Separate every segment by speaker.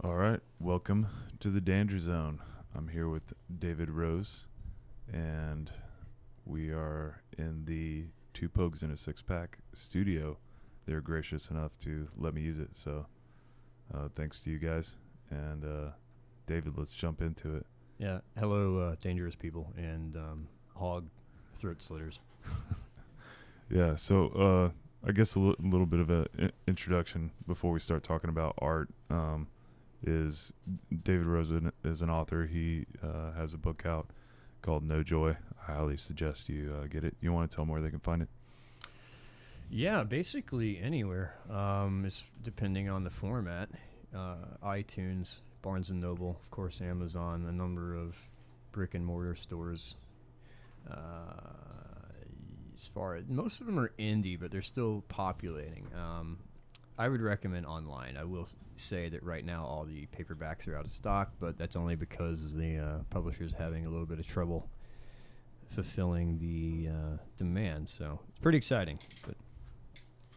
Speaker 1: All right, welcome to the Dangerzone. I'm here with David Rose, and we are in the Two Pogs in a Six-Pack studio. They're gracious enough to let me use it, so thanks to you guys. And David, let's jump into it.
Speaker 2: Yeah. Hello, dangerous people and hog throat slitters.
Speaker 1: Yeah, so I guess a little bit of an introduction before we start talking about art. Is David Rose is an author. He has a book out called No Joy. I highly suggest you get it. You want to tell them where they can find it?
Speaker 2: Yeah, basically anywhere. It's depending on the format. iTunes, Barnes & Noble, of course Amazon, a number of brick and mortar stores. As far as most of them are indie, but they're still populating. I would recommend online. I will say that right now all the paperbacks are out of stock, but that's only because the publisher's having a little bit of trouble fulfilling the demand. So it's pretty exciting. But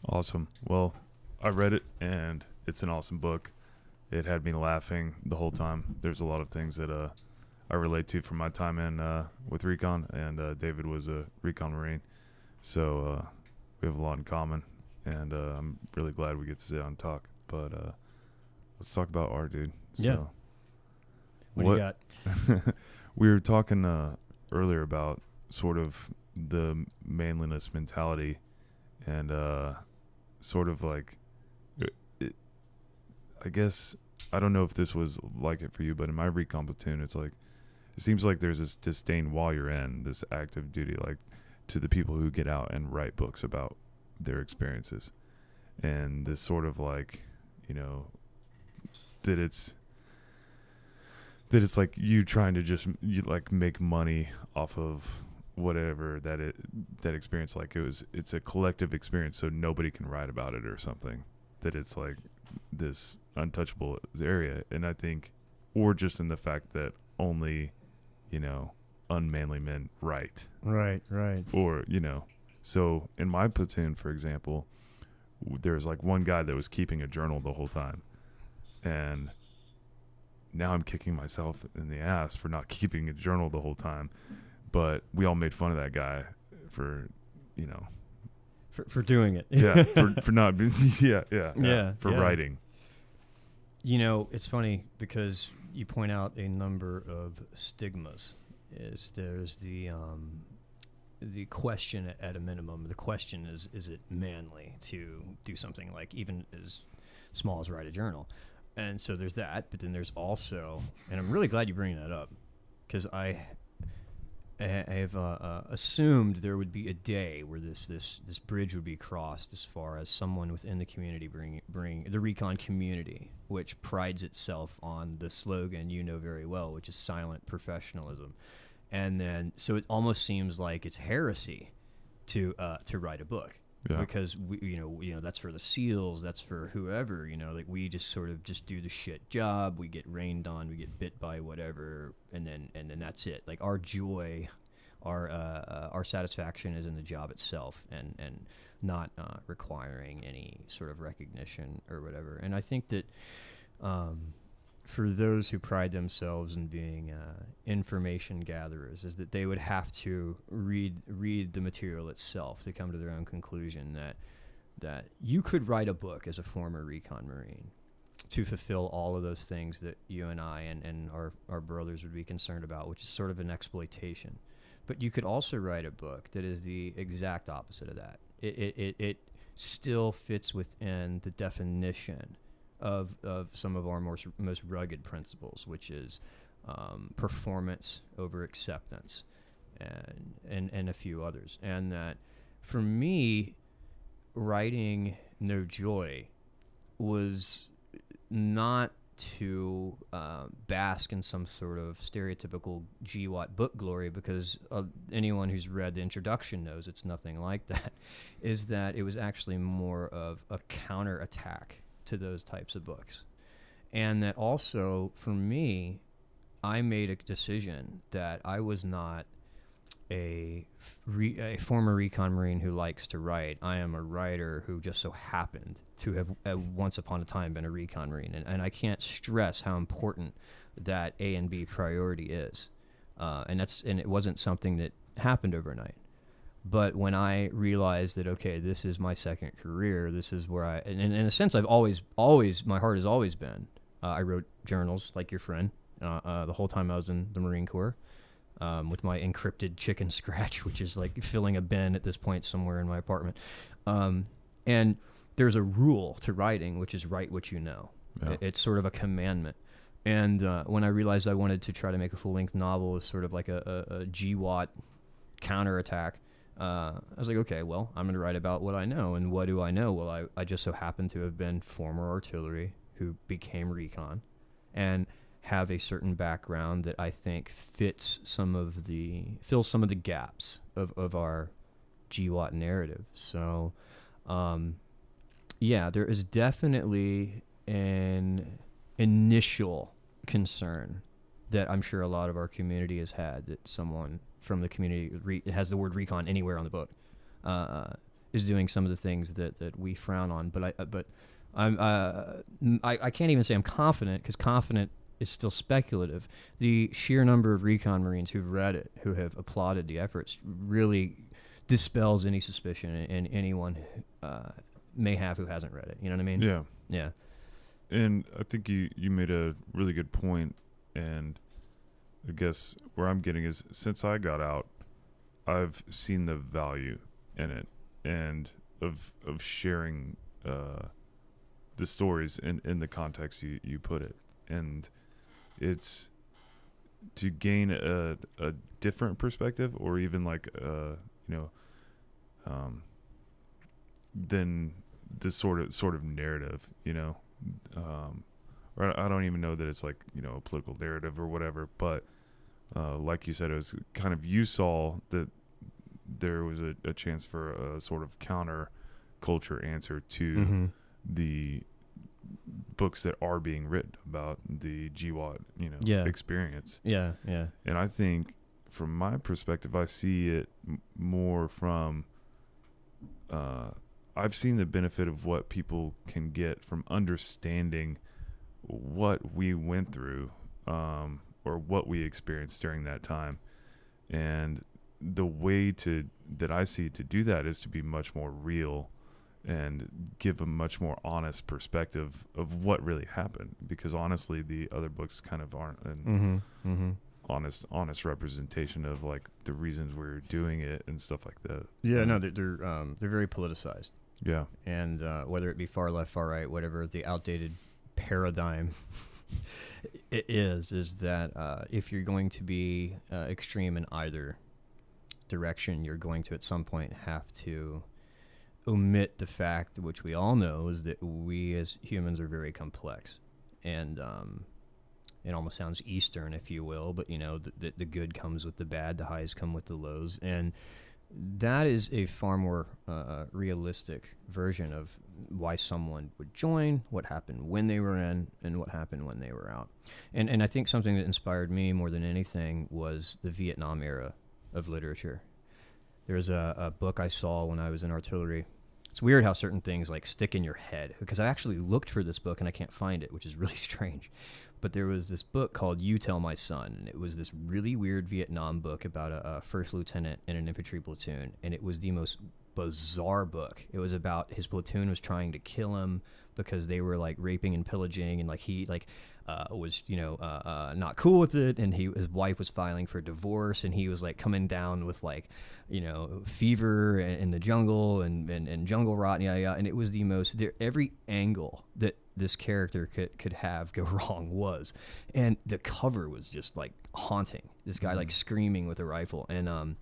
Speaker 1: Awesome. Well, I read it, and it's an awesome book. It had me laughing the whole time. There's a lot of things that I relate to from my time in with Recon, and David was a Recon Marine, so we have a lot in common. And I'm really glad we get to sit down and talk. But let's talk about art, dude.
Speaker 2: Yeah.
Speaker 1: So,
Speaker 2: what do you got?
Speaker 1: We were talking earlier about sort of the manliness mentality, and sort of like, I guess, I don't know if this was like it for you, but in my recon platoon, it's like, it seems like there's this disdain while you're in this active duty, like to the people who get out and write books about their experiences, and this sort of like, you know, that it's like you trying to just like make money off of whatever that experience, like it's a collective experience, so nobody can write about it or something, that it's like this untouchable area. And I think, or just in the fact that only, you know, unmanly men write,
Speaker 2: Right.
Speaker 1: or, you know. So in my platoon, for example, there was like one guy that was keeping a journal the whole time. And now I'm kicking myself in the ass for not keeping a journal the whole time. But we all made fun of that guy for, you know.
Speaker 2: For doing it.
Speaker 1: Yeah, for not being, for
Speaker 2: yeah.
Speaker 1: writing.
Speaker 2: You know, it's funny because you point out a number of stigmas. There's the question at a minimum. The question is it manly to do something like even as small as write a journal? And so there's that, but then there's also, and I'm really glad you bring that up, because I have assumed there would be a day where this bridge would be crossed as far as someone within the community bring the recon community, which prides itself on the slogan you know very well, which is silent professionalism. And then, so it almost seems like it's heresy to write a book, because we, you know, that's for the SEALs, that's for whoever, you know, like we just sort of just do the shit job, we get rained on, we get bit by whatever, and then that's it. Like our joy, our satisfaction is in the job itself, and not requiring any sort of recognition or whatever. And I think that, for those who pride themselves in being information gatherers, is that they would have to read the material itself to come to their own conclusion that you could write a book as a former Recon Marine to fulfill all of those things that you and I and our brothers would be concerned about, which is sort of an exploitation. But you could also write a book that is the exact opposite of that. It still fits within the definition of some of our most rugged principles, which is performance over acceptance, and a few others. And that, for me, writing No Joy was not to bask in some sort of stereotypical GWAT book glory, because anyone who's read the introduction knows it's nothing like that. Is that it was actually more of a counterattack to those types of books. And that also, for me, I made a decision that I was not a former Recon Marine who likes to write. I am a writer who just so happened to have once upon a time been a Recon Marine. And I can't stress how important that A and B priority is. And it wasn't something that happened overnight. But when I realized that, okay, this is my second career, this is where and in a sense, I've always, my heart has always been. I wrote journals like your friend the whole time I was in the Marine Corps. With my encrypted chicken scratch, which is like filling a bin at this point somewhere in my apartment. And there's a rule to writing, which is write what you know. Yeah. It's sort of a commandment. And when I realized I wanted to try to make a full-length novel as sort of like a GWAT counterattack, I was like, okay, well, I'm going to write about what I know. And what do I know? Well, I just so happen to have been former artillery who became recon and have a certain background that I think fills some of the gaps of our GWAT narrative. So, yeah, there is definitely an initial concern that I'm sure a lot of our community has had, that someone from the community has the word recon anywhere on the book, is doing some of the things that we frown on. But I can't even say I'm confident, because confident is still speculative. The sheer number of Recon Marines who've read it, who have applauded the efforts, really dispels any suspicion in anyone may have who hasn't read it. You know what I mean?
Speaker 1: Yeah.
Speaker 2: Yeah.
Speaker 1: And I think you made a really good point, and I guess where I'm getting is, since I got out, I've seen the value in it, and of sharing the stories in the context you put it. And it's to gain a different perspective, or even like than this sort of narrative, or I don't even know that it's like, a political narrative or whatever, but like you said, it was kind of, you saw that there was a chance for a sort of counter culture answer to the books that are being written about the GWAT, experience.
Speaker 2: Yeah, yeah.
Speaker 1: And I think, from my perspective, I see it more from, I've seen the benefit of what people can get from understanding what we went through, or what we experienced during that time. And the way that I see to do that is to be much more real and give a much more honest perspective of what really happened, because honestly, the other books kind of aren't an honest representation of like the reasons we're doing it and stuff like that.
Speaker 2: Yeah, no, they're very politicized.
Speaker 1: Yeah,
Speaker 2: and whether it be far left, far right, whatever the outdated paradigm it is that if you're going to be extreme in either direction, you're going to at some point have to omit the fact, which we all know, is that we as humans are very complex. And it almost sounds Eastern, if you will, but the good comes with the bad, the highs come with the lows, and that is a far more realistic version of why someone would join, what happened when they were in, and what happened when they were out. And I think something that inspired me more than anything was the Vietnam era of literature. There's a book I saw when I was in artillery. It's weird how certain things like stick in your head, because I actually looked for this book and I can't find it, which is really strange. But there was this book called You Tell My Son, and it was this really weird Vietnam book about a first lieutenant in an infantry platoon, and it was the most bizarre book. It was about his platoon was trying to kill him because they were like raping and pillaging, and like he was not cool with it, and his wife was filing for divorce, and he was like coming down with like fever in the jungle and jungle rot, and it was the most, every angle that this character could have go wrong was, and the cover was just like haunting. This guy like screaming with a rifle, and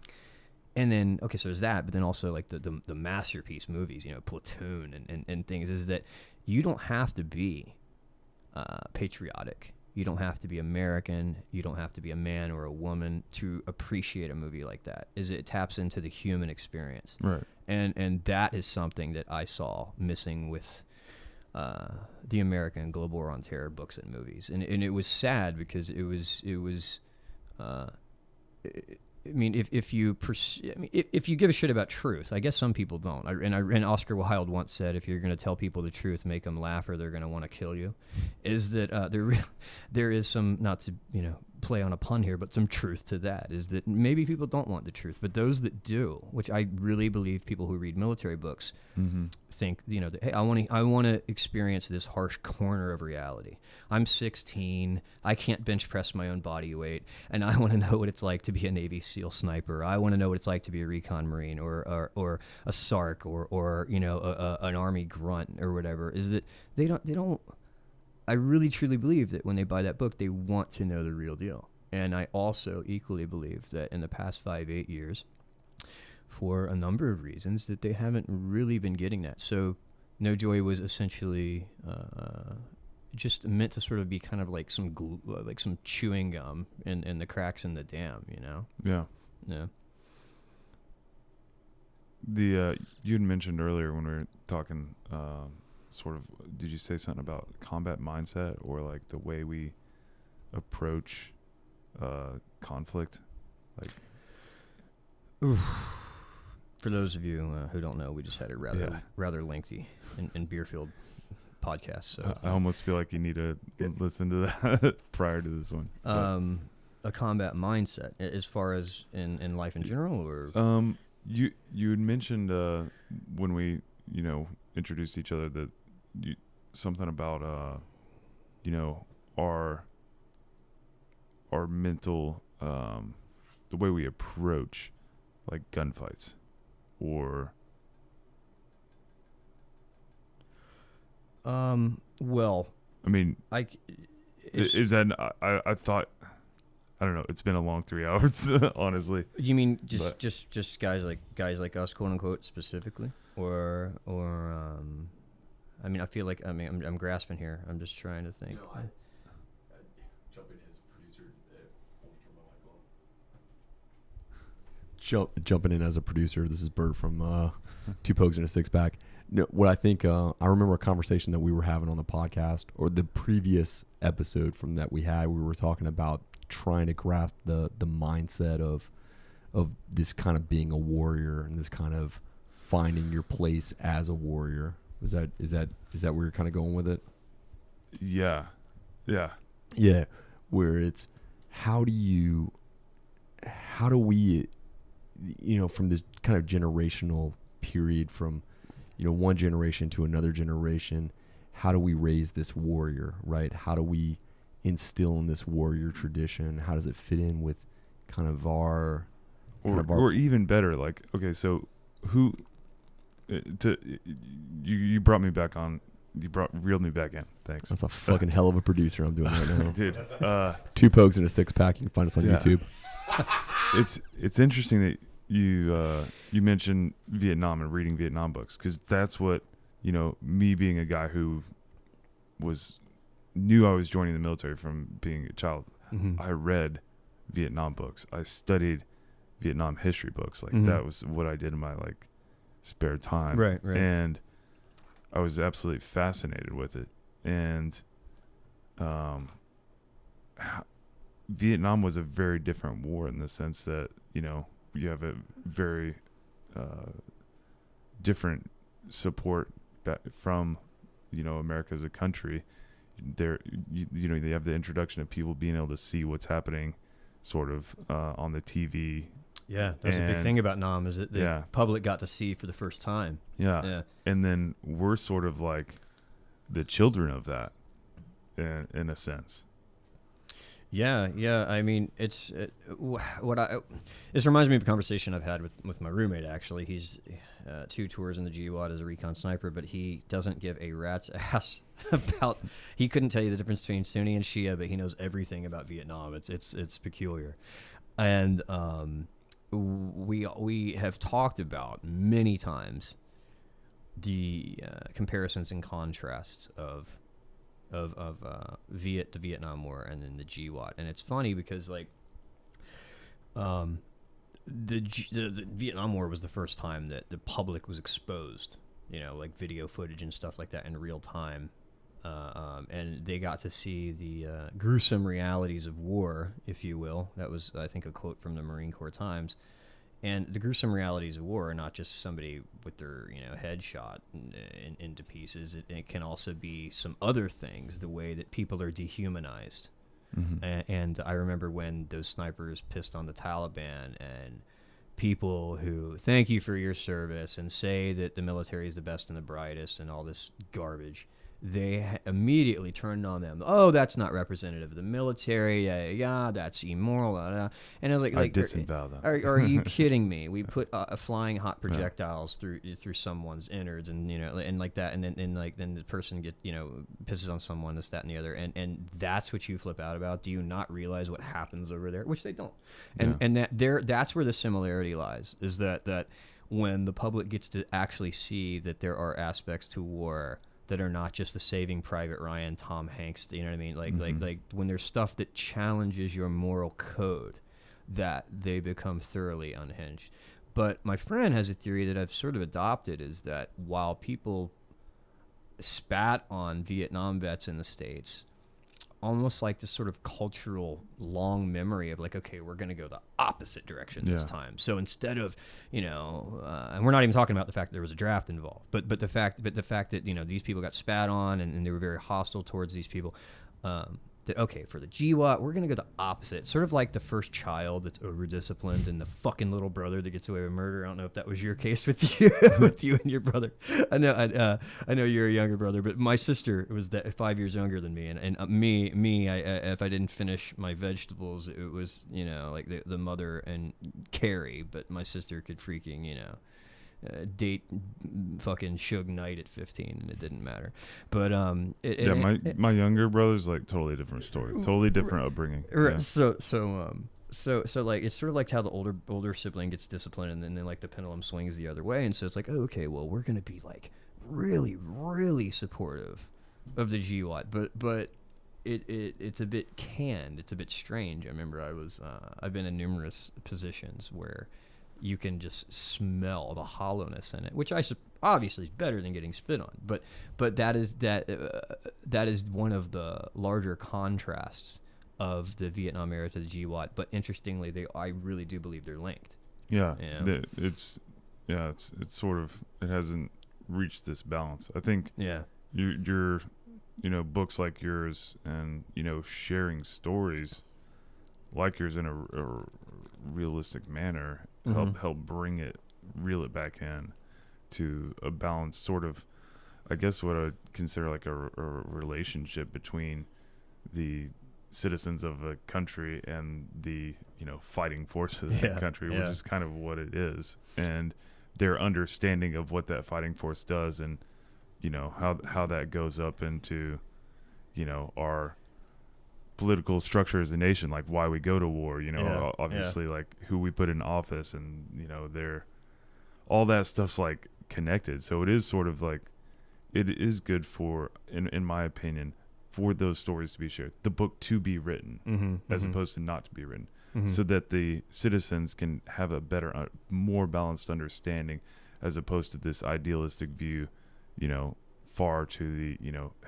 Speaker 2: then okay, so there's that, but then also like the masterpiece movies, Platoon and things, is that you don't have to be patriotic. You don't have to be American. You don't have to be a man or a woman to appreciate a movie like that. It taps into the human experience,
Speaker 1: right? And
Speaker 2: that is something that I saw missing with the American Global War on Terror books and movies, and it was sad because it was mean, if you if you give a shit about truth, I guess some people don't. And Oscar Wilde once said, if you're going to tell people the truth, make them laugh, or they're going to want to kill you. Is that there is some, not to play on a pun here, but some truth to that. Is that maybe people don't want the truth, but those that do, which I really believe people who read military books think, that, hey, I want to experience this harsh corner of reality. I'm 16, I can't bench press my own body weight, and I want to know what it's like to be a Navy SEAL sniper. I want to know what it's like to be a Recon Marine or a SARC or an Army grunt or whatever. Is that they don't. I really truly believe that when they buy that book, they want to know the real deal. And I also equally believe that in the past 5-8 years, for a number of reasons, that they haven't really been getting that. So No Joy was essentially just meant to sort of be kind of like some glue, like some chewing gum in the cracks in the dam,
Speaker 1: Yeah.
Speaker 2: Yeah.
Speaker 1: You had mentioned earlier when we were talking, sort of, did you say something about combat mindset or like the way we approach conflict? Like,
Speaker 2: oof. For those of you who don't know, we just had a rather lengthy and beer-filled podcast. So
Speaker 1: I almost feel like you need to listen to that prior to this one.
Speaker 2: A combat mindset, as far as in life in general, or
Speaker 1: you had mentioned when we introduced each other that something about our mental, the way we approach like gunfights, or
Speaker 2: well,
Speaker 1: I mean,
Speaker 2: is
Speaker 1: that I thought, I don't know, it's been a long 3 hours honestly.
Speaker 2: You mean just guys like us, quote unquote, specifically, or I mean, I feel like I'm grasping here. I'm just trying to think.
Speaker 3: No, I jump in as a producer. Jumping in as a producer. This is Bert from Two Pogs and a Six Pack. No, what I think, I remember a conversation that we were having on the podcast, or the previous episode from that we had. We were talking about trying to grasp the mindset of this kind of being a warrior and this kind of finding your place as a warrior. Is that where you're kind of going with it?
Speaker 1: Yeah.
Speaker 3: Where it's how do we, from this kind of generational period, from one generation to another generation, how do we raise this warrior, right? How do we instill in this warrior tradition? How does it fit in with kind of our
Speaker 1: or even better, like, okay, so who you brought me back on, reeled me back in. Thanks.
Speaker 3: That's a fucking hell of a producer I'm doing right now.
Speaker 1: Dude,
Speaker 3: Two Pogs and a Six Pack. You can find us on YouTube.
Speaker 1: It's interesting that you mentioned Vietnam and reading Vietnam books, because that's what, me being a guy who knew I was joining the military from being a child.
Speaker 2: Mm-hmm.
Speaker 1: I read Vietnam books. I studied Vietnam history books. Like,
Speaker 2: mm-hmm.
Speaker 1: that was what I did in my like spare time.
Speaker 2: Right.
Speaker 1: And I was absolutely fascinated with it. And Vietnam was a very different war in the sense that, you have a very different support from, America as a country. There, they have the introduction of people being able to see what's happening sort of on the TV.
Speaker 2: Yeah, that's a big thing about Nam, is that the public got to see for the first time.
Speaker 1: Yeah. And then we're sort of like the children of that in a sense.
Speaker 2: Yeah. I mean, this reminds me of a conversation I've had with my roommate, actually. He's 2 tours in the GWAT as a recon sniper, but he doesn't give a rat's ass about, he couldn't tell you the difference between Sunni and Shia, but he knows everything about Vietnam. It's peculiar. And we have talked about many times the comparisons and contrasts of the Vietnam War and then the GWAT. And it's funny because like the Vietnam War was the first time that the public was exposed, like video footage and stuff like that in real time, and they got to see the gruesome realities of war, if you will. That was, I think, a quote from the Marine Corps Times. And the gruesome realities of war are not just somebody with their head shot into pieces. It can also be some other things, the way that people are dehumanized.
Speaker 1: Mm-hmm.
Speaker 2: And I remember when those snipers pissed on the Taliban, and people who thank you for your service and say that the military is the best and the brightest and all this garbage, they immediately turned on them. Oh, that's not representative of the military. Yeah, that's immoral. And I was like,
Speaker 1: I disavow that.
Speaker 2: Are you kidding me? We put flying hot projectiles through someone's innards, and and like that, and then the person pisses on someone, this, that, and the other, and that's what you flip out about. Do you not realize what happens over there? Which they don't. And that's where the similarity lies. Is that when the public gets to actually see that there are aspects to war that are not just the Saving Private Ryan, Tom Hanks, you know what I mean? Like when there's stuff that challenges your moral code, that they become thoroughly unhinged. But my friend has a theory that I've sort of adopted, is that while people spat on Vietnam vets in the States, almost like this sort of cultural long memory of like, okay, we're going to go the opposite direction this time. So instead of, and we're not even talking about the fact that there was a draft involved, but the fact that, these people got spat on and they were very hostile towards these people, that, okay, for the GWAT, we're going to go the opposite. Sort of like the first child that's over-disciplined and the fucking little brother that gets away with murder. I don't know if that was your case with you with you and your brother. I know you're a younger brother, but my sister was 5 years younger than me. And me, if I didn't finish my vegetables, it was, like the mother and Carrie, but my sister could freaking, date fucking Suge Knight at 15, and it didn't matter. But
Speaker 1: my younger brother's like totally different story, totally different upbringing.
Speaker 2: Right. So like it's sort of like how the older sibling gets disciplined, and then like the pendulum swings the other way, and so it's like, oh, okay, well, we're gonna be like really, really supportive of the GWAT, but it's a bit canned, it's a bit strange. I remember I've been in numerous positions where you can just smell the hollowness in it, which obviously is better than getting spit on. But that is one of the larger contrasts of the Vietnam era to the GWAT. But interestingly, I really do believe they're linked.
Speaker 1: Yeah, it's sort of, it hasn't reached this balance. I think your books like yours and sharing stories like yours in a realistic manner help reel it back in to a balance, sort of, I guess what I would consider like a relationship between the citizens of a country and the fighting forces of the country, which is kind of what it is, and their understanding of what that fighting force does, and how that goes up into our political structure as a nation, like why we go to war, obviously like who we put in office, and they're all that stuff's like connected. So it is sort of like, it is good for, in my opinion, for those stories to be shared, the book to be written, as opposed to not to be written, so that the citizens can have a better, more balanced understanding, as opposed to this idealistic view, far to the,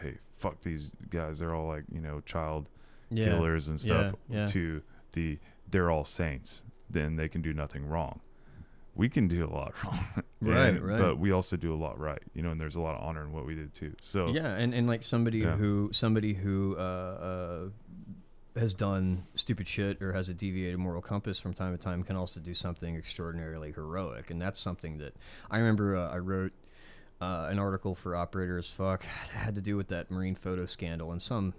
Speaker 1: hey, fuck these guys, they're all like, child killers and stuff, to the they're all saints, then they can do nothing wrong. We can do a lot wrong,
Speaker 2: right,
Speaker 1: but we also do a lot right, and there's a lot of honor in what we did too. So
Speaker 2: and like somebody who has done stupid shit or has a deviated moral compass from time to time can also do something extraordinarily heroic, and that's something that I remember. I wrote an article for Operator as Fuck. It had to do with that Marine photo scandal, and some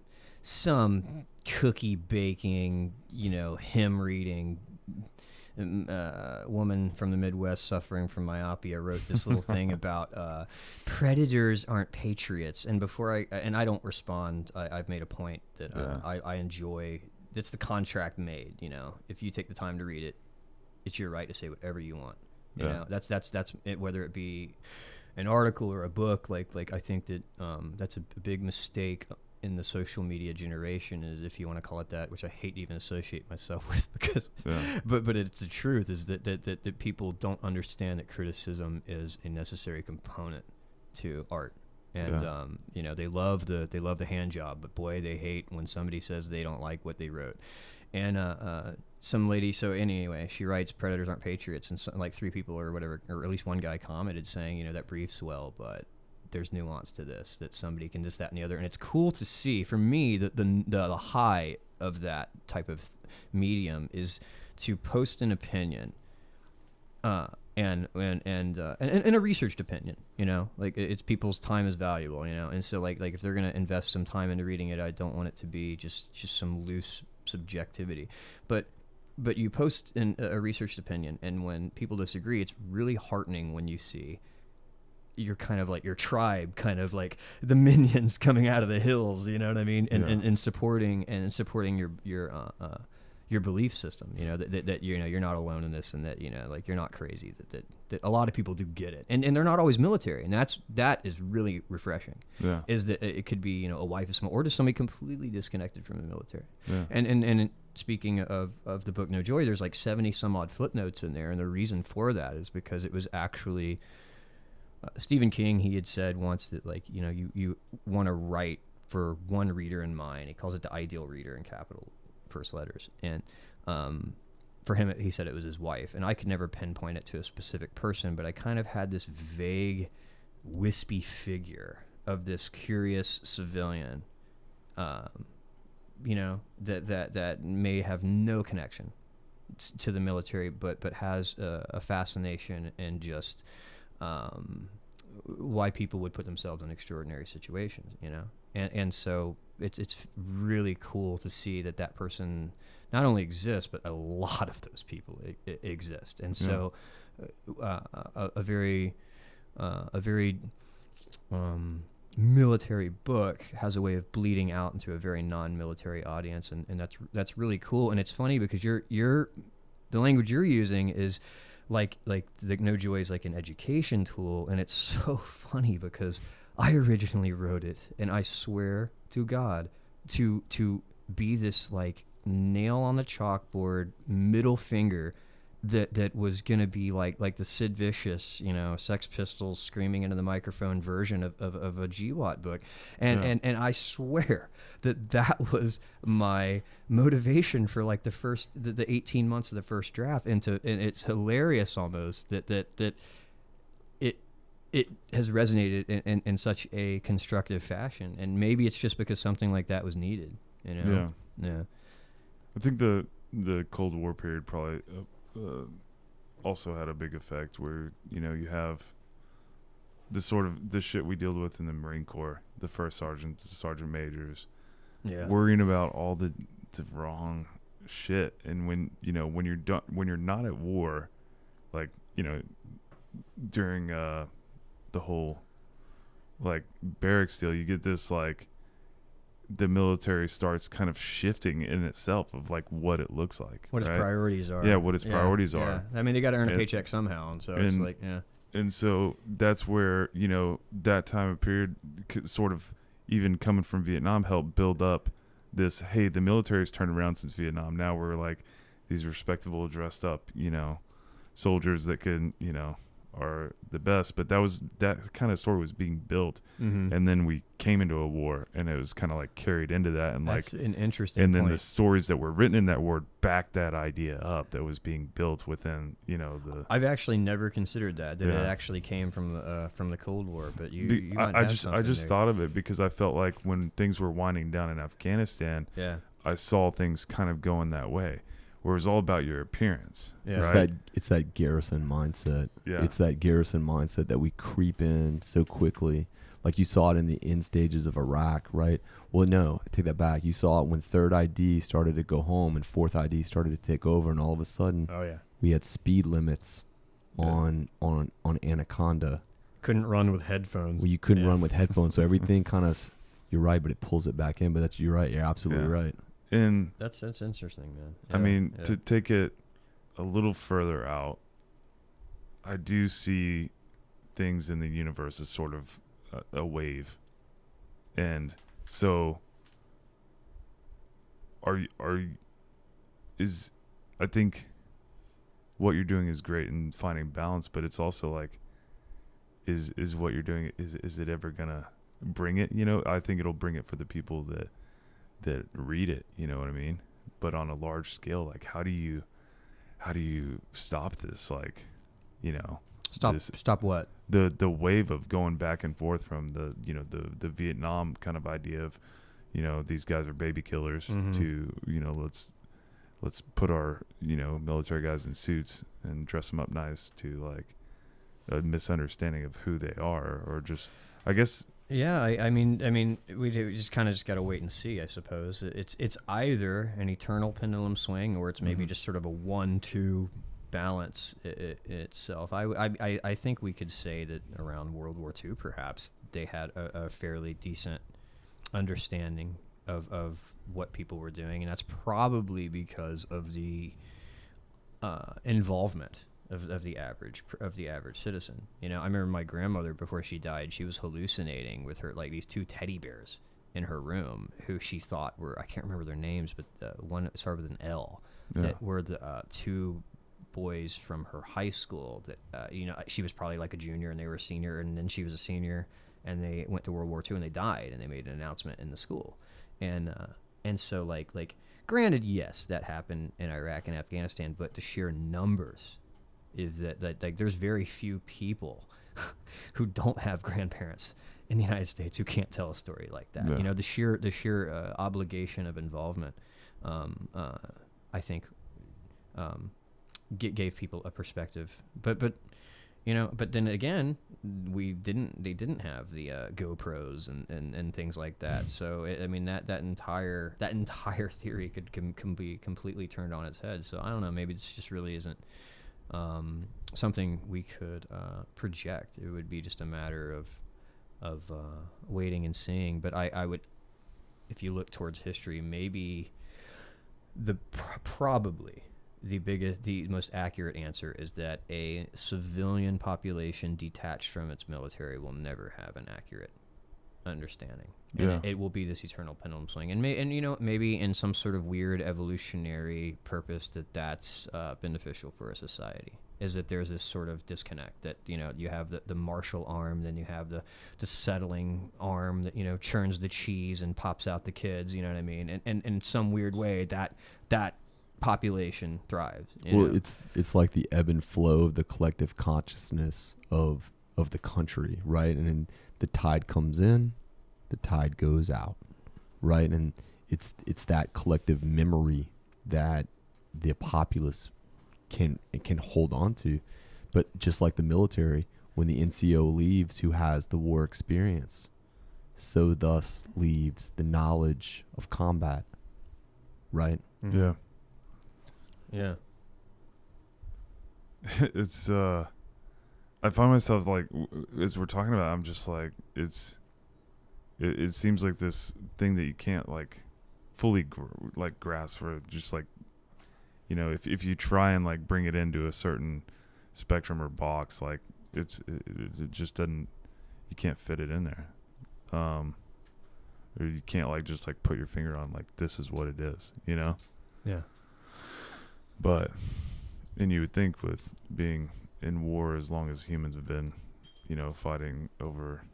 Speaker 2: cookie baking, hymn reading woman from the Midwest suffering from myopia wrote this little thing about predators aren't patriots. And before I don't respond, I've made a point that I enjoy. It's the contract made. If you take the time to read it, it's your right to say whatever you want. That's it, whether it be an article or a book. Like I think that that's a big mistake in the social media generation, is, if you want to call it that, which I hate to even associate myself with, because but it's the truth, is that people don't understand that criticism is a necessary component to art, And they love the hand job, but boy, they hate when somebody says they don't like what they wrote. And some lady, so anyway, she writes predators aren't patriots, and like 3 people or whatever, or at least one guy commented saying, that briefs well, but there's nuance to this, that somebody can this, that, and the other. And it's cool to see. For me, the high of that type of medium is to post an opinion, and a researched opinion, like it's people's time is valuable, and so like if they're going to invest some time into reading it, I don't want it to be just some loose subjectivity, but you post a researched opinion, and when people disagree, it's really heartening when you see you're kind of like your tribe, kind of like the minions coming out of the hills, you know what I mean, and supporting your belief system, that you're not alone in this, and that like you're not crazy, that a lot of people do get it, and they're not always military, and that is really refreshing. Yeah, is that it could be a wife of someone, or just somebody completely disconnected from the military. Yeah. And speaking of the book No Joy, there's like 70 some odd footnotes in there, and the reason for that is because it was actually Stephen King. He had said once that like you want to write for one reader in mind. He calls it the ideal reader in capital first letters, and for him, he said it was his wife, and I could never pinpoint it to a specific person, but I kind of had this vague, wispy figure of this curious civilian, that may have no connection to the military, but has a fascination and just why people would put themselves in extraordinary situations, and so it's really cool to see that person not only exists, but a lot of those people exist, and so a very military book has a way of bleeding out into a very non-military audience, and that's really cool. And it's funny because the language you're using is like the No Joy is like an education tool, and it's so funny because I originally wrote it, and I swear to God, to be this like nail on the chalkboard, middle finger that was going to be like the Sid Vicious, Sex Pistols screaming into the microphone version of a GWAT book. And I swear that was my motivation for like the 18 months of the first draft. And it's hilarious almost that it has resonated in such a constructive fashion. And maybe it's just because something like that was needed, Yeah.
Speaker 1: I think the Cold War period probably also had a big effect where, you have the shit we dealt with in the Marine Corps, the first sergeants, the sergeant majors, worrying about all the wrong shit. And when you're not at war, like, during the whole like barracks deal, you get this like the military starts kind of shifting in itself of like what it looks like,
Speaker 2: what its priorities are.
Speaker 1: Yeah, what its priorities are.
Speaker 2: I mean, they got to earn a paycheck somehow, and so it's like,
Speaker 1: And so that's where, that time of period sort of, even coming from Vietnam, helped build up this, hey, the military's turned around since Vietnam. Now we're like these respectable, dressed up, soldiers that can, are the best. But that kind of story was being built, and then we came into a war, and it was kind of like carried into that, and
Speaker 2: that's
Speaker 1: like
Speaker 2: an interesting
Speaker 1: and then
Speaker 2: point.
Speaker 1: The stories that were written in that war backed that idea up that was being built within the
Speaker 2: I've actually never considered that it actually came from the Cold War, but I
Speaker 1: just thought of it because I felt like when things were winding down in Afghanistan, I saw things kind of going that way, where it was all about your appearance.
Speaker 3: Yeah.
Speaker 1: Right?
Speaker 3: It's that Garrison mindset.
Speaker 1: Yeah.
Speaker 3: It's that Garrison mindset that we creep in so quickly. Like you saw it in the end stages of Iraq, right? Well, no, I take that back. You saw it when 3rd ID started to go home and 4th ID started to take over, and all of a sudden, we had speed limits on Anaconda.
Speaker 2: Couldn't run with headphones.
Speaker 3: Well, you couldn't run with headphones, so everything kind of, you're right, but it pulls it back in. But you're right. You're absolutely right.
Speaker 1: And
Speaker 2: that's interesting, man.
Speaker 1: I mean, to take it a little further out, I do see things in the universe as sort of a wave, and so I think what you're doing is great in finding balance, but it's also like, is what you're doing, is it ever gonna bring it. I think it'll bring it for the people that read it. You know what I mean? But on a large scale, like how do you stop this? Like,
Speaker 2: Stop what?
Speaker 1: The wave of going back and forth from the Vietnam kind of idea of, these guys are baby killers to, let's put our, military guys in suits and dress them up nice, to like a misunderstanding of who they are, or just, I guess.
Speaker 2: Yeah, I mean, we just kind of got to wait and see, I suppose. It's either an eternal pendulum swing, or it's maybe just sort of a 1-2 balance itself. I think we could say that around World War II, perhaps, they had a fairly decent understanding of what people were doing, and that's probably because of the involvement of the average citizen. I remember my grandmother, before she died, she was hallucinating with her, like, these 2 teddy bears in her room, who she thought were, I can't remember their names, but one started with an L, that were the 2 boys from her high school that she was probably like a junior and they were a senior, and then she was a senior, and they went to World War II and they died, and they made an announcement in the school, and so like granted, yes, that happened in Iraq and Afghanistan, but the sheer numbers is that like there's very few people who don't have grandparents in the United States who can't tell a story like that.
Speaker 1: Yeah.
Speaker 2: The sheer obligation of involvement, I think, gave people a perspective. But then again, they didn't have the GoPros and things like that. So that entire theory can be completely turned on its head. So I don't know, maybe this just really isn't something we could project. It would be just a matter of waiting and seeing. But I would, if you look towards history, maybe probably the most accurate answer is that a civilian population detached from its military will never have an accurate understanding. And it will be this eternal pendulum swing. And maybe in some sort of weird evolutionary purpose that's beneficial for a society, is that there's this sort of disconnect that, you have the martial arm, then you have the settling arm that, churns the cheese and pops out the kids, you know what I mean? And in some weird way that population thrives.
Speaker 3: It's like the ebb and flow of the collective consciousness of the country, right? And then the tide comes in, the tide goes out, right? And it's that collective memory that the populace can hold on to. But just like the military, when the NCO leaves, who has the war experience, so thus leaves the knowledge of combat, right?
Speaker 2: Mm-hmm.
Speaker 1: Yeah.
Speaker 2: Yeah.
Speaker 1: It's I find myself like, as we're talking about, I'm just like, it seems like this thing that you can't like fully grasp, or just like, if you try and like bring it into a certain spectrum or box, like it just doesn't, you can't fit it in there, or you can't like just like put your finger on like, this is what it is,
Speaker 2: Yeah.
Speaker 1: But, and you would think with being in war as long as humans have been, fighting over,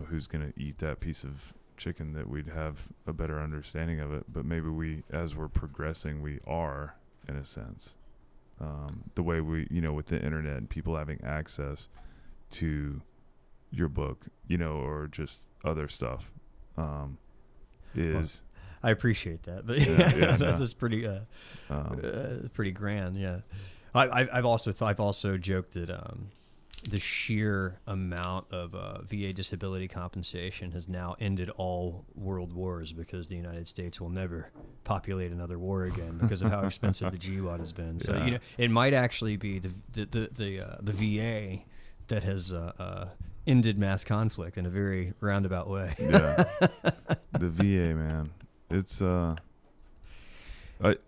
Speaker 1: who's going to eat that piece of chicken, that we'd have a better understanding of it. But maybe as we're progressing, we are, in a sense. The way we, with the internet and people having access to your book, or just other stuff, is...
Speaker 2: I appreciate that, but that's pretty pretty grand. Yeah, I've also joked that the sheer amount of VA disability compensation has now ended all world wars, because the United States will never populate another war again because of how expensive the GWAT has been. So it might actually be the VA that has ended mass conflict in a very roundabout way.
Speaker 1: Yeah, the VA, man. It's I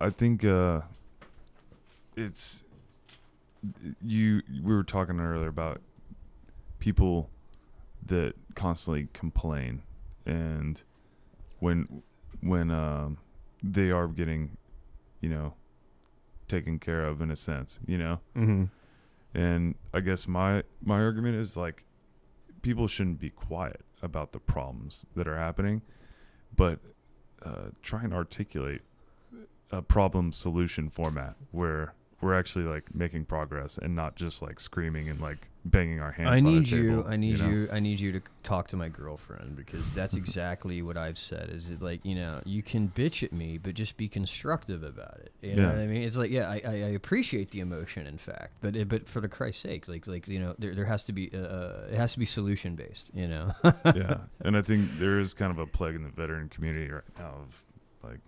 Speaker 1: think it's we were talking earlier about people that constantly complain, and when they are getting taken care of, in a sense,
Speaker 2: Mm-hmm.
Speaker 1: And I guess my argument is like, people shouldn't be quiet about the problems that are happening, but try and articulate a problem solution format where we're actually like making progress and not just like screaming and like banging our hands on the table.
Speaker 2: I need you to talk to my girlfriend, because that's exactly what I've said. Is it like, you can bitch at me, but just be constructive about it. You know what I mean? It's like, I appreciate the emotion, in fact, but for the Christ's sake, there has to be it has to be solution based.
Speaker 1: Yeah, and I think there is kind of a plague in the veteran community right now of like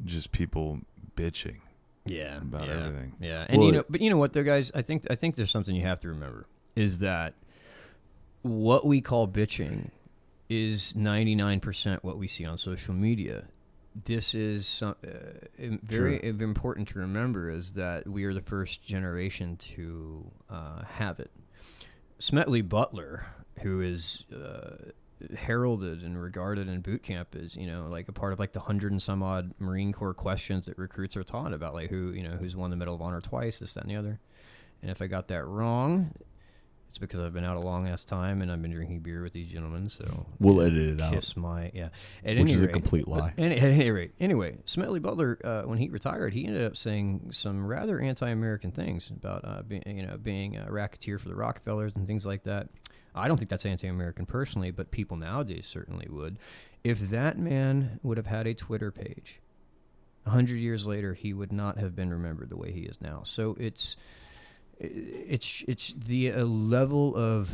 Speaker 1: just people bitching.
Speaker 2: Yeah,
Speaker 1: about everything.
Speaker 2: Yeah, and but you know what, though, guys, I think there's something you have to remember, is that what we call bitching is 99% what we see on social media. This is very important to remember, is that we are the first generation to have it. Smedley Butler, who is heralded and regarded in boot camp as, like a part of like the 100 and some odd Marine Corps questions that recruits are taught about, like who's won the Medal of Honor twice, this, that, and the other. And if I got that wrong, it's because I've been out a long ass time and I've been drinking beer with these gentlemen. So
Speaker 3: we'll edit it out.
Speaker 2: Which
Speaker 3: is a complete lie.
Speaker 2: At any rate, anyway, Smedley Butler, when he retired, he ended up saying some rather anti-American things about being a racketeer for the Rockefellers and things like that. I don't think that's anti-American personally, but people nowadays certainly would. If that man would have had a Twitter page 100 years later, he would not have been remembered the way he is now. So it's the level of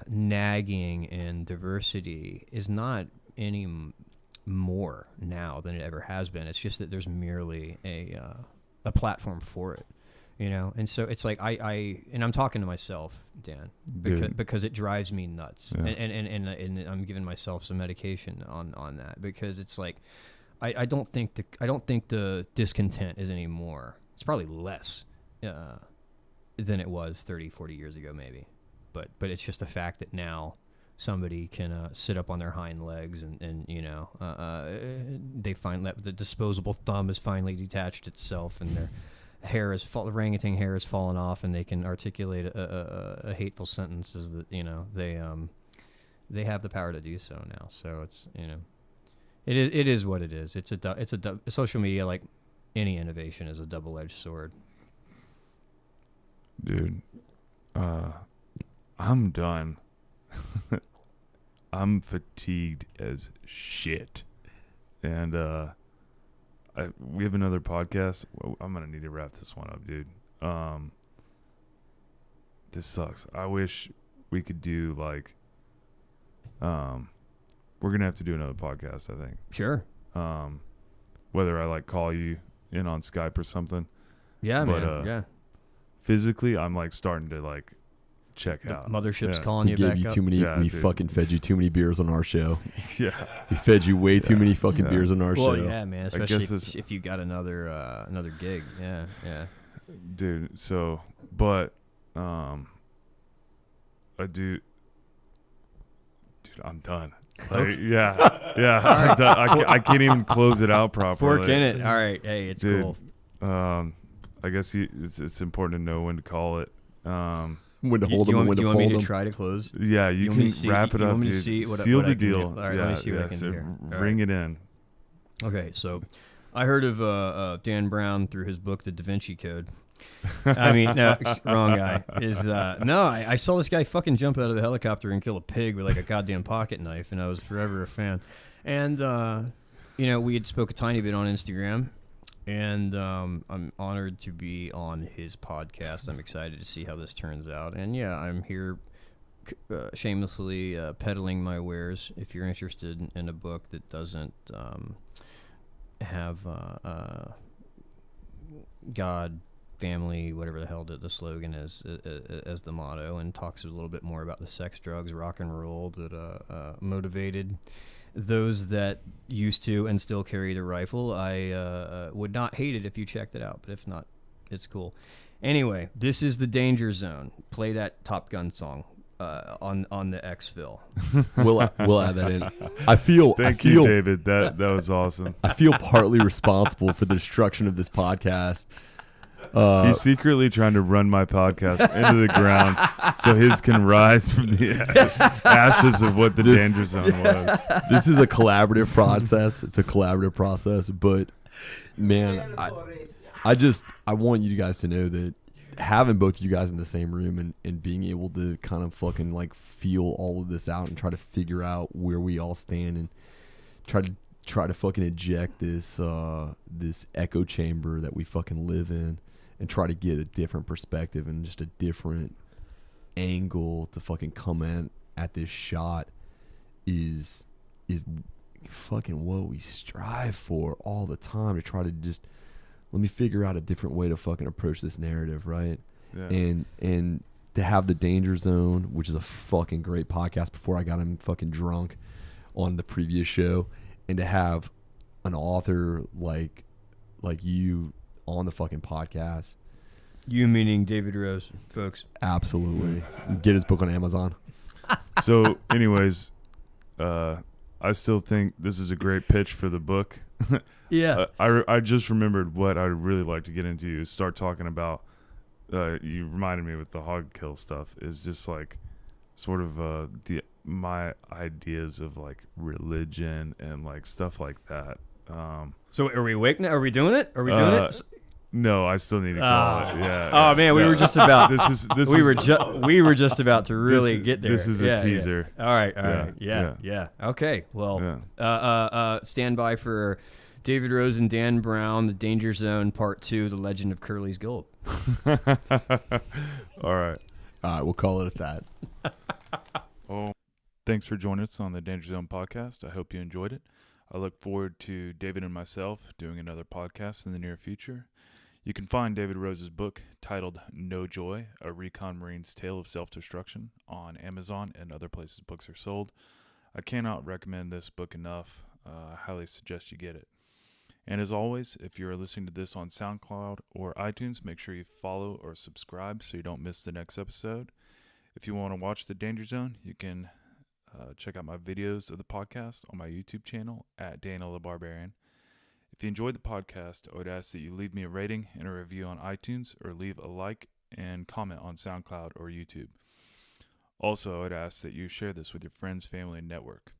Speaker 2: nagging and diversity is not any more now than it ever has been. It's just that there's merely a platform for it. And so it's like and I'm talking to myself, Dan, because it drives me nuts, and I'm giving myself some medication on that, because it's like I don't think the discontent is any more. It's probably less than it was 30, 40 years ago, maybe, but it's just the fact that now somebody can sit up on their hind legs and they find that the disposable thumb has finally detached itself and their orangutan hair has fallen off, and they can articulate a hateful sentences that they have the power to do so now. So it's it is what it is. It's social media, like any innovation, is a double-edged sword.
Speaker 1: Dude, I'm done. I'm fatigued as shit, and we have another podcast. I'm gonna need to wrap this one up, dude. This sucks. I wish we could do like, we're gonna have to do another podcast, I think.
Speaker 2: Sure.
Speaker 1: Whether I like call you in on Skype or something.
Speaker 2: Yeah, man. Yeah.
Speaker 1: Physically, I'm like starting to like check out.
Speaker 2: Mothership's calling you
Speaker 3: gave
Speaker 2: back
Speaker 3: you
Speaker 2: up.
Speaker 3: too many. We fucking fed you too many beers on our show.
Speaker 1: Yeah,
Speaker 3: we fed you way too many fucking beers on our show.
Speaker 2: Well, yeah, man. Especially if you got another gig. Yeah.
Speaker 1: Dude. So, but I do. Dude, I'm done. Like, yeah. I'm done. I can't even close it out properly.
Speaker 2: Fork in it. All right. Hey, it's
Speaker 1: dude,
Speaker 2: cool.
Speaker 1: I guess it's important to know when to call it.
Speaker 3: When to hold them and when to fold them.
Speaker 2: Do you want me to try to close?
Speaker 1: Yeah, you can wrap it up, dude. Seal the deal.
Speaker 2: All right, let me see what I can do here.
Speaker 1: Ring it in.
Speaker 2: Okay, so I heard of Dan Brown through his book, The Da Vinci Code. I mean, no, wrong guy. I saw this guy fucking jump out of the helicopter and kill a pig with like a goddamn pocket knife, and I was forever a fan. And, we had spoke a tiny bit on Instagram. And I'm honored to be on his podcast. I'm excited to see how this turns out. And yeah, I'm here shamelessly peddling my wares. If you're interested in a book that doesn't have God, family, whatever the hell the slogan is as the motto, and talks a little bit more about the sex, drugs, rock and roll that motivated those that used to and still carry the rifle, I would not hate it if you checked it out, but if not, it's cool. Anyway, this is the Dangerzone. Play that Top Gun song on the exfil.
Speaker 3: We'll add that in. I feel
Speaker 1: Thank you, David. That was awesome.
Speaker 3: I feel partly responsible for the destruction of this podcast
Speaker 1: He's secretly trying to run my podcast into the ground so his can rise from the ashes of what the Dangerzone was.
Speaker 3: This is a collaborative process. It's a collaborative process, but man, I want you guys to know that having both of you guys in the same room and being able to kind of fucking like feel all of this out and try to figure out where we all stand and try to fucking eject this this echo chamber that we fucking live in and try to get a different perspective and just a different angle to fucking come at this shot is fucking what we strive for all the time, to try to just let me figure out a different way to fucking approach this narrative, right? Yeah. And to have the Dangerzone, which is a fucking great podcast before I got him fucking drunk on the previous show, and to have an author like you on the fucking podcast.
Speaker 2: You meaning David Rose, folks.
Speaker 3: Absolutely. Get his book on Amazon.
Speaker 1: So anyways, I still think this is a great pitch for the book.
Speaker 2: Yeah.
Speaker 1: I just remembered what I'd really like to get into is start talking about, you reminded me with the hog kill stuff, is just like sort of my ideas of like religion and like stuff like that.
Speaker 2: So are we awake now? Are we doing it? Are we doing it?
Speaker 1: No, I still need to call it. Yeah.
Speaker 2: Oh man, we were just about. we were just about to really get there.
Speaker 1: This is a teaser.
Speaker 2: Yeah. All right. Yeah. Okay. Well, stand by for David Rose and Dan Brown, The Dangerzone Part 2, The Legend of Curly's Gold.
Speaker 1: All right.
Speaker 3: We'll call it at that.
Speaker 1: Well, thanks for joining us on the Dangerzone podcast. I hope you enjoyed it. I look forward to David and myself doing another podcast in the near future. You can find David Rose's book titled No Joy, A Recon Marine's Tale of Self-Destruction on Amazon and other places books are sold. I cannot recommend this book enough. I highly suggest you get it. And as always, if you're listening to this on SoundCloud or iTunes, make sure you follow or subscribe so you don't miss the next episode. If you want to watch The Dangerzone, you can check out my videos of the podcast on my YouTube channel at Daniel the Barbarian. If you enjoyed the podcast, I would ask that you leave me a rating and a review on iTunes or leave a like and comment on SoundCloud or YouTube. Also, I would ask that you share this with your friends, family, and network.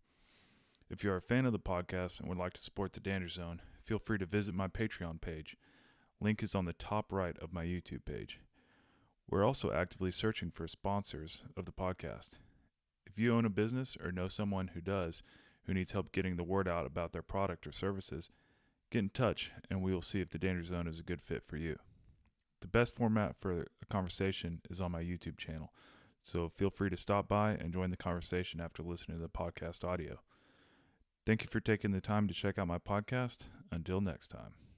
Speaker 1: If you are a fan of the podcast and would like to support the Dangerzone, feel free to visit my Patreon page. Link is on the top right of my YouTube page. We're also actively searching for sponsors of the podcast. If you own a business or know someone who does, who needs help getting the word out about their product or services, get in touch and we will see if the Dangerzone is a good fit for you. The best format for a conversation is on my YouTube channel, so feel free to stop by and join the conversation after listening to the podcast audio. Thank you for taking the time to check out my podcast. Until next time.